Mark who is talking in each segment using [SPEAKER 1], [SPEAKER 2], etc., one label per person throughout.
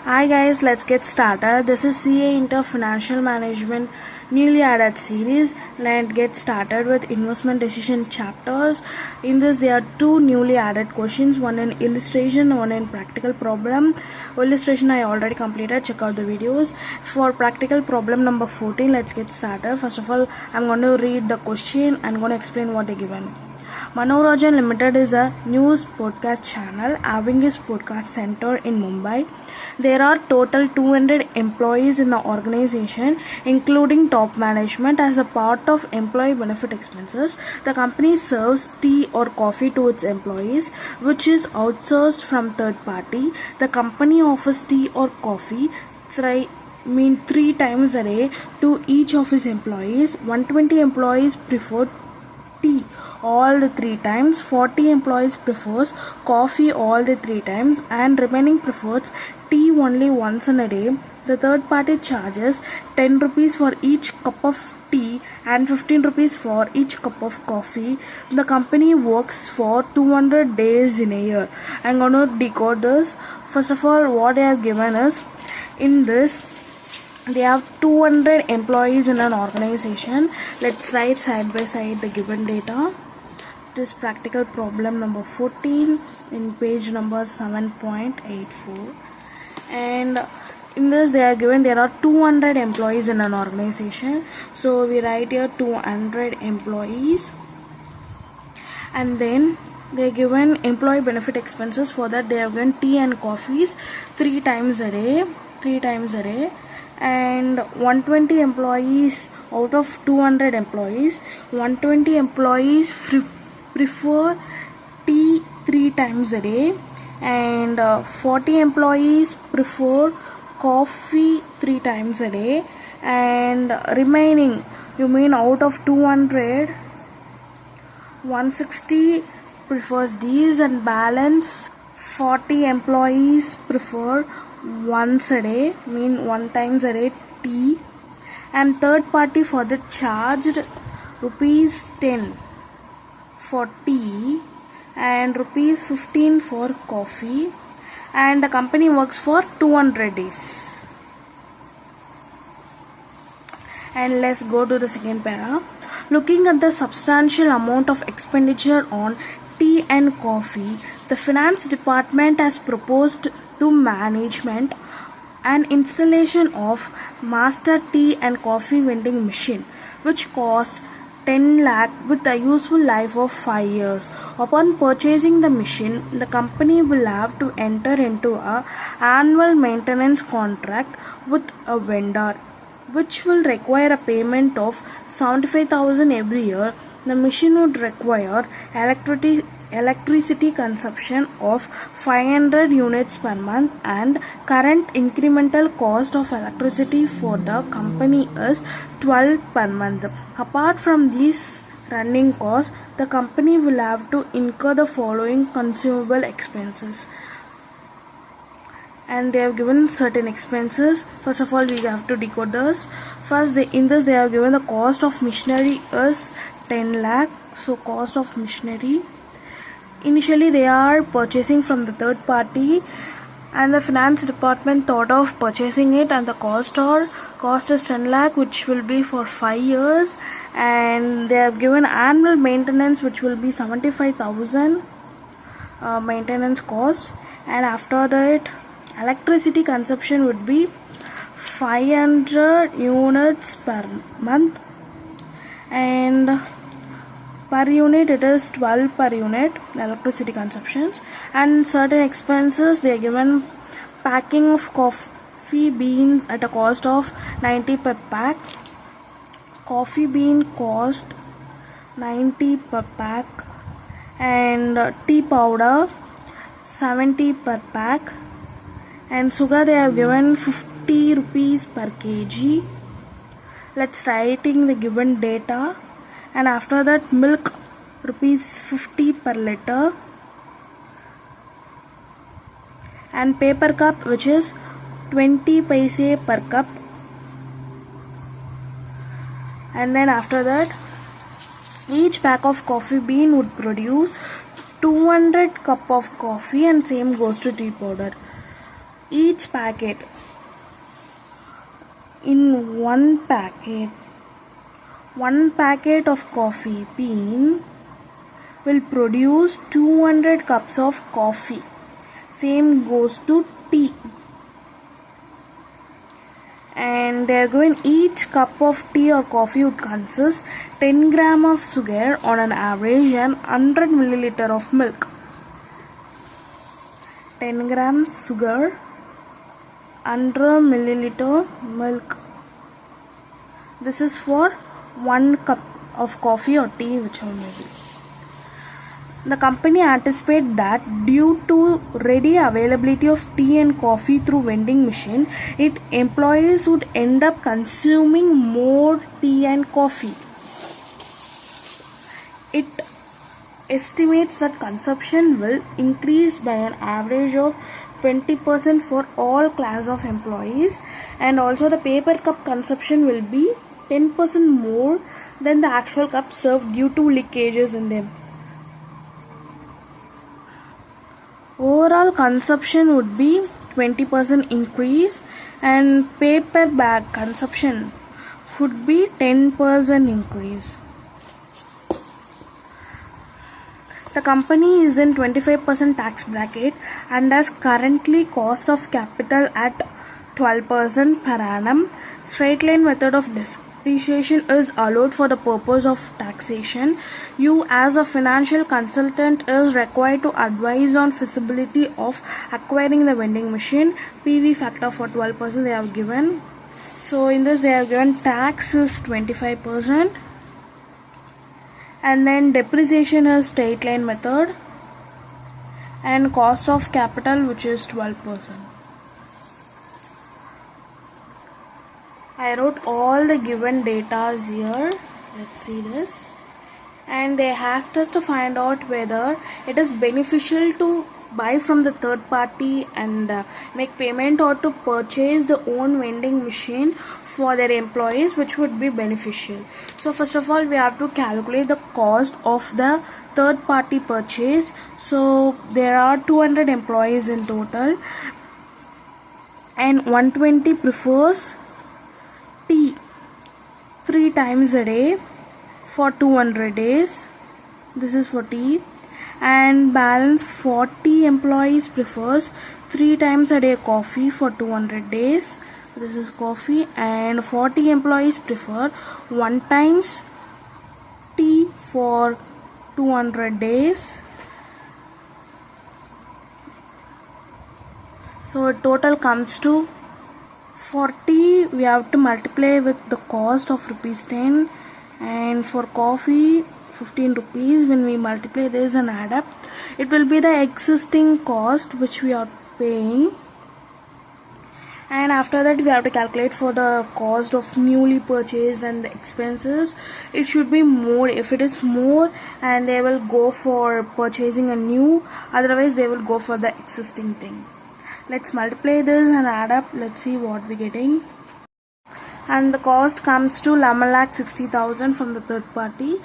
[SPEAKER 1] Hi guys, let's get started. This is CA Inter Financial Management newly added series. Let's get started with investment decision chapters. In this there are two newly added questions, one in illustration, one in practical problem. Illustration I already completed, check out the videos. For practical problem number 14, let's get started. First of all, I'm going to read the question and going to explain what they given. Manoranjan Limited is a news podcast channel having its podcast center in Mumbai. There are total 200 employees in the organization, including top management. As a part of employee benefit expenses, the company serves tea or coffee to its employees, which is outsourced from third party. The company offers tea or coffee three times a day to each of its employees. 120 employees prefer tea all the 3 times, 40 employees prefers coffee all the 3 times, and remaining prefers tea only once in a day. The third party charges 10 rupees for each cup of tea and 15 rupees for each cup of coffee. The company works for 200 days in a year. I'm going to decode this. First of all, what they have given is, in this they have 200 employees in an organization. Let's write side by side the given data. This practical problem number 14 in page number 7.84, and in this they are given there are 200 employees in an organization. So we write here 200 employees, and then they are given employee benefit expenses. For that they are given tea and coffees 3 times a day, and 120 employees out of 200 employees, 120 employees prefer tea 3 times a day, and 40 employees prefer coffee 3 times a day, and remaining, you mean out of 200, 160 prefers these, and balance 40 employees prefer once a day, mean 1 times a day tea, and third party for the charged rupees 10 for tea and rupees 15 for coffee, and the company works for 200 days. And let's go to the second para. Looking at the substantial amount of expenditure on tea and coffee, the finance department has proposed to management an installation of master tea and coffee vending machine, which costs 10 lakh with a useful life of 5 years. Upon purchasing the machine, the company will have to enter into an annual maintenance contract with a vendor, which will require a payment of 75,000 every year. The machine would require electricity consumption of 500 units per month, and current incremental cost of electricity for the company is 12 per month. Apart from these running costs, the company will have to incur the following consumable expenses, and they have given certain expenses. First of all, we have to decode this. First, in this they have given the cost of machinery is 10 lakh. So cost of machinery, initially they are purchasing from the third party, and the finance department thought of purchasing it, and the cost is 10 lakh, which will be for 5 years, and they have given annual maintenance which will be 75,000 maintenance cost, and after that electricity consumption would be 500 units per month, and per unit it is 12 per unit electricity consumptions. And certain expenses they are given: packing of coffee beans at a cost of 90 per pack, coffee bean cost 90 per pack, and tea powder 70 per pack, and sugar they have given 50 rupees per kg. Let's writing the given data. And after that, milk rupees 50 per liter, and paper cup which is 20 paise per cup. And then after that, each pack of coffee bean would produce 200 cup of coffee, and same goes to tea powder. each packet in one packet of coffee bean will produce 200 cups of coffee. Same goes to tea. And they are given each cup of tea or coffee would consist 10 gram of sugar on an average and 100 milliliter of milk. 10 grams sugar, 100 milliliter milk. This is for 1 cup of coffee or tea, whichever may be. The company anticipates that due to ready availability of tea and coffee through vending machine, its employees would end up consuming more tea and coffee. It estimates that consumption will increase by an average of 20% for all class of employees, and also the paper cup consumption will be 10% more than the actual cup served due to leakages in them. Overall consumption would be 20% increase, and paper bag consumption would be 10% increase. The company is in 25% tax bracket and has currently cost of capital at 12% per annum. Straight line method of depreciation is allowed for the purpose of taxation. You as a financial consultant is required to advise on feasibility of acquiring the vending machine. PV factor for 12% they have given. So in this they have given tax is 25%. And then depreciation is straight line method, and cost of capital which is 12%. I wrote all the given data here. Let's see this. And they asked us to find out whether it is beneficial to buy from the third party and make payment, or to purchase the own vending machine for their employees, which would be beneficial. So first of all, we have to calculate the cost of the third party purchase. So there are 200 employees in total, and 120 prefers tea 3 times a day for 200 days. This is for tea. And balance 40 employees prefers 3 times a day coffee for 200 days. This is coffee. And 40 employees prefer 1 times tea for 200 days. So total comes to 40. We have to multiply with the cost of ₹10, and for coffee 15 rupees. When we multiply this and add up, it will be the existing cost which we are paying. And after that we have to calculate for the cost of newly purchased and the expenses. It should be more. If it is more, and they will go for purchasing a new, otherwise they will go for the existing thing. Let's multiply this and add up. Let's see what we're getting. And the cost comes to 11,60,000 from the third party.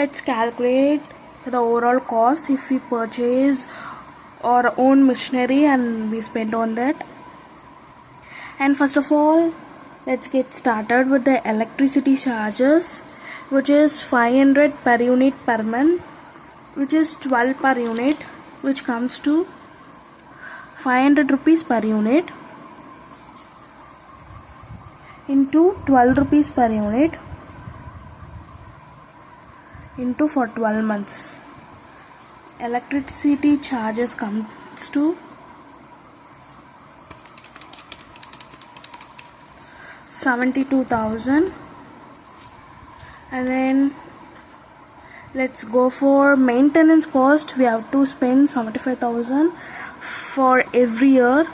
[SPEAKER 1] Let's calculate the overall cost if we purchase our own machinery and we spend on that. And first of all, let's get started with the electricity charges, which is 500 per unit per month, which is 12 per unit, which comes to 500 rupees per unit into 12 rupees per unit into for 12 months. Electricity charges comes to 72,000. And then let's go for maintenance cost. We have to spend 75,000 for every year.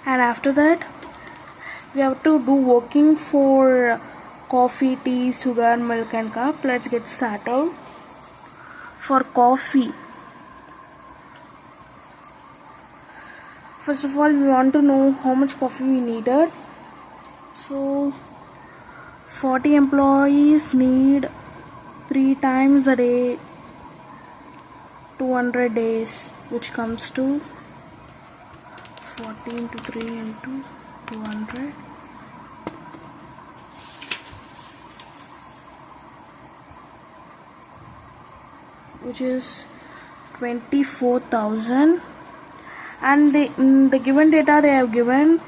[SPEAKER 1] And after that we have to do working for coffee, tea, sugar, milk and cup. Let's get started. For coffee, first of all we want to know how much coffee we needed. So 40 employees need 3 times a day 200 days, which comes to 14 into 3 into 200, which is 24,000. And in the given data they have given,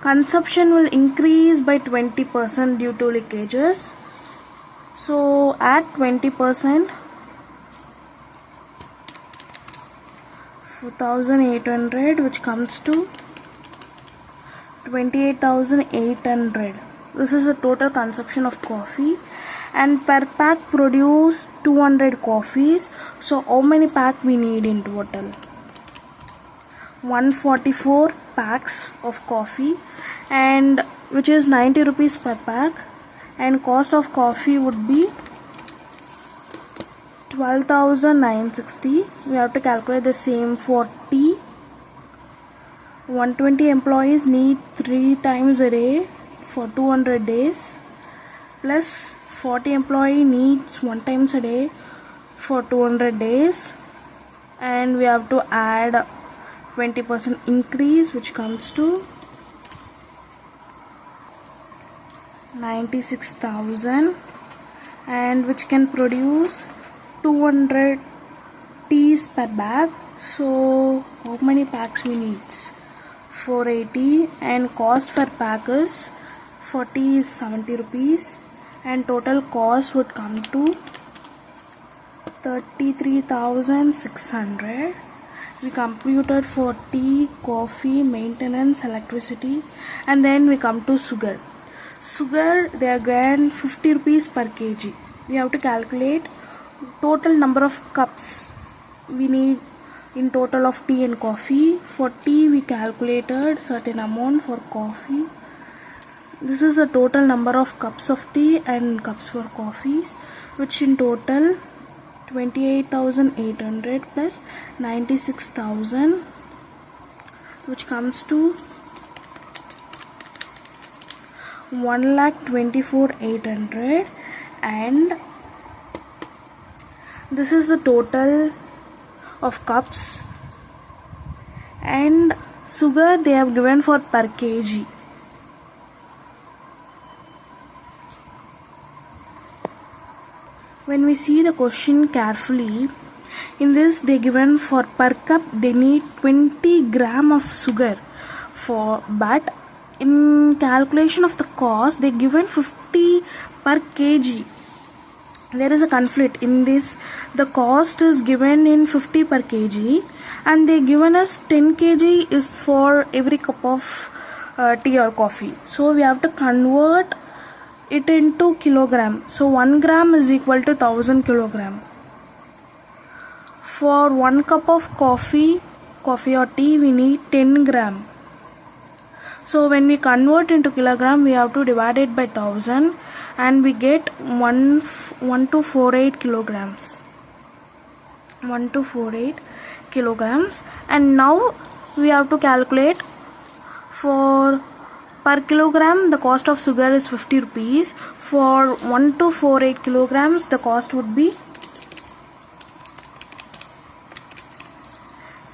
[SPEAKER 1] consumption will increase by 20% due to leakages. So at 20%, 4,800, which comes to 28,800. This is the total consumption of coffee, and per pack produce 200 coffees. So how many pack we need in total? 144 packs of coffee, and which is 90 rupees per pack, and cost of coffee would be 12,960. We have to calculate the same for tea. 120 employees need 3 times a day for 200 days, plus 40 employee needs 1 times a day for 200 days, and we have to add 20% increase, which comes to 96,000, and which can produce 200 teas per bag. So how many packs we need? 480, and cost per pack is 40 is 70 rupees, and total cost would come to 33,600. We computed for tea, coffee, maintenance, electricity, and then we come to sugar. Sugar, they are given 50 rupees per kg. We have to calculate total number of cups we need in total of tea and coffee. For tea we calculated certain amount, for coffee this is the total number of cups of tea and cups for coffees, which in total 28,800 plus 96,000, which comes to 1,24,800, and this is the total of cups. And sugar they have given for per kg. When we see the question carefully, in this they given for per cup they need 20 gram of sugar for, but in calculation of the cost they given 50 per kg. There is a conflict in this. The cost is given in 50 per kg, and they given us 10 kg is for every cup of tea or coffee. So we have to convert it into kilogram. So 1 gram is equal to 1000 kilogram. For 1 cup of coffee or tea we need 10 gram. So when we convert into kilogram we have to divide it by 1000, and we get 1248 kilograms. 1248 kilograms. And now we have to calculate for per kilogram the cost of sugar is 50 rupees. For 1248 kilograms the cost would be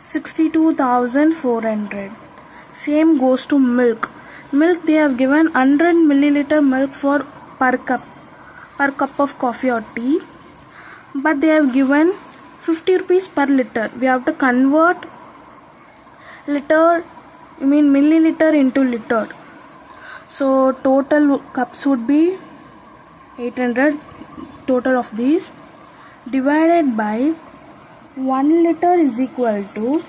[SPEAKER 1] 62,400. Same goes to milk. Milk they have given 100 milliliter milk for per cup of coffee or tea, but they have given 50 rupees per liter. We have to convert milliliter into liter. So total cups would be 800, total of these, divided by 1 liter is equal to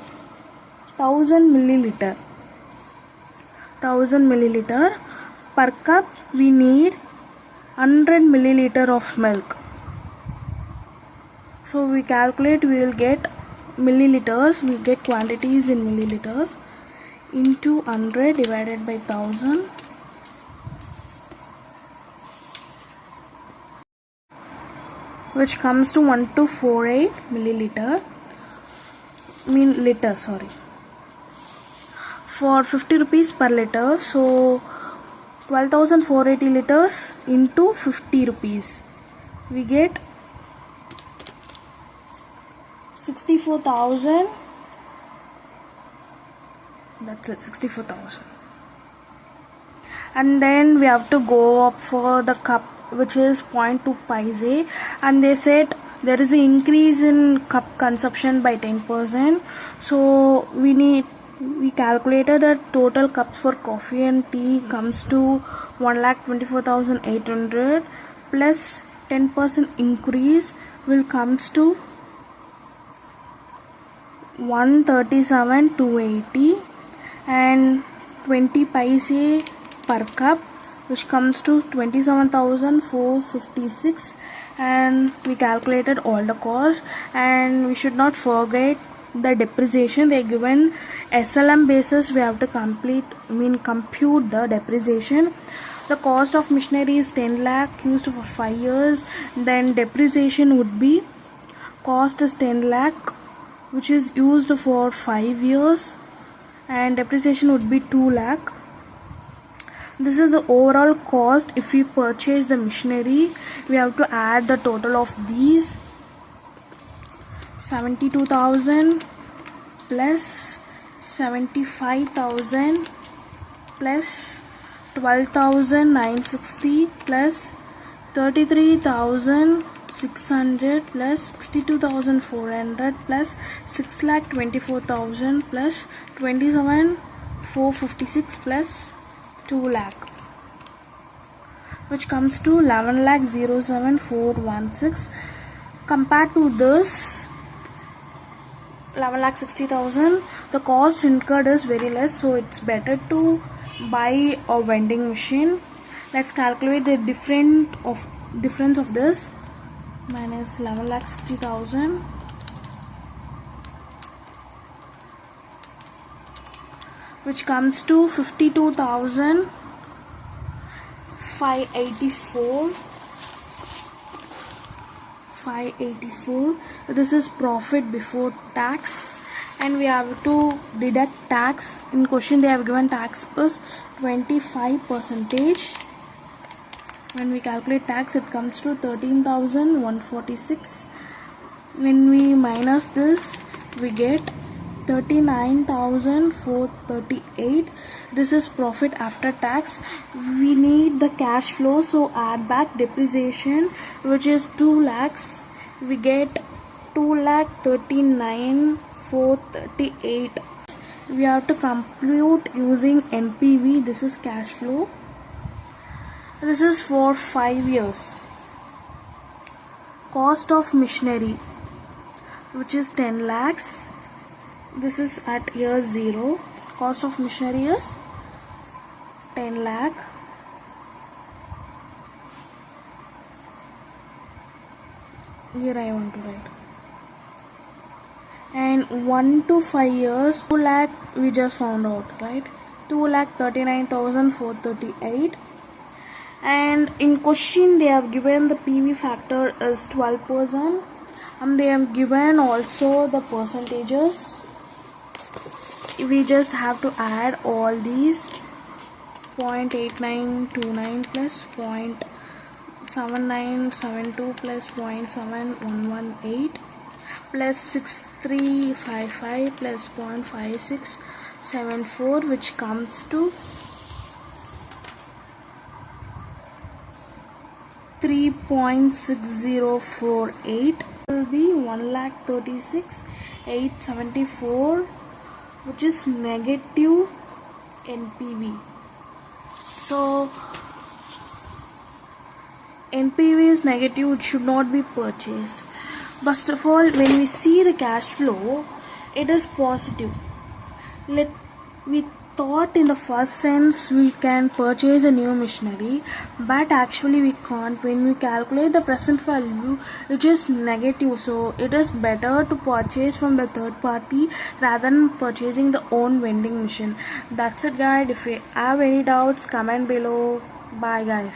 [SPEAKER 1] 1000 milliliter. 1000 milliliter per cup we need 100 milliliter of milk. So we calculate, we will get milliliters, we get quantities in milliliters, into 100 divided by 1000, which comes to 1248 milliliter, liter, sorry. For 50 rupees per liter, so 12,480 liters into 50 rupees, we get 64,000. That's it, 64,000. And then we have to go up for the cup, which is 0.2 paise, and they said there is an increase in cup consumption by 10%. So we calculated that total cups for coffee and tea comes to 1,24,800 plus 10% increase will comes to 137,280, and 20 paise per cup, which comes to 27,456. And we calculated all the costs, and we should not forget the depreciation. They given SLM basis, we have to compute the depreciation. The cost of machinery is 10 lakh used for 5 years. Then depreciation would be, cost is 10 lakh which is used for 5 years, and depreciation would be 2 lakh. This is the overall cost. If we purchase the machinery, we have to add the total of these: 72,000 plus 75,000 plus 12,960 plus 33,600 plus 62,400 plus 6,24,000 plus 27,456 plus 2 lakh, which comes to 11,07,416. Compared to this 11,60,000, the cost incurred is very less, so it's better to buy a vending machine. Let's calculate the difference of this. Minus 11,60,000 which comes to 52,584. This is profit before tax, and we have to deduct tax. In question they have given tax is 25%. When we calculate tax, it comes to 13,146. When we minus this, we get 39,438. This is profit after tax. We need the cash flow, so add back depreciation, which is 2 lakhs. We get 2,39,438. We have to compute using NPV. This is cash flow. This is for 5 years. Cost of machinery, which is 10 lakhs. This is at year 0. Cost of machinery is 10 lakh. Here I want to write. And 1 to 5 years, 2 lakh we just found out, right? 2,39,438. And in question they have given the PV factor is 12%, and they have given also the percentages. We just have to add all these: 0.8929 plus 0.7972 plus 0.7118 plus 6355 plus 0.5674, which comes to 3.6048. Will be 1,36,874, which is negative NPV. So NPV is negative, it should not be purchased. First of all, when we see the cash flow, it is positive. We thought in the first sense we can purchase a new machinery, but actually we can't. When we calculate the present value, it is negative, so it is better to purchase from the third party rather than purchasing the own vending machine. That's it guys. If you have any doubts, comment below. Bye guys.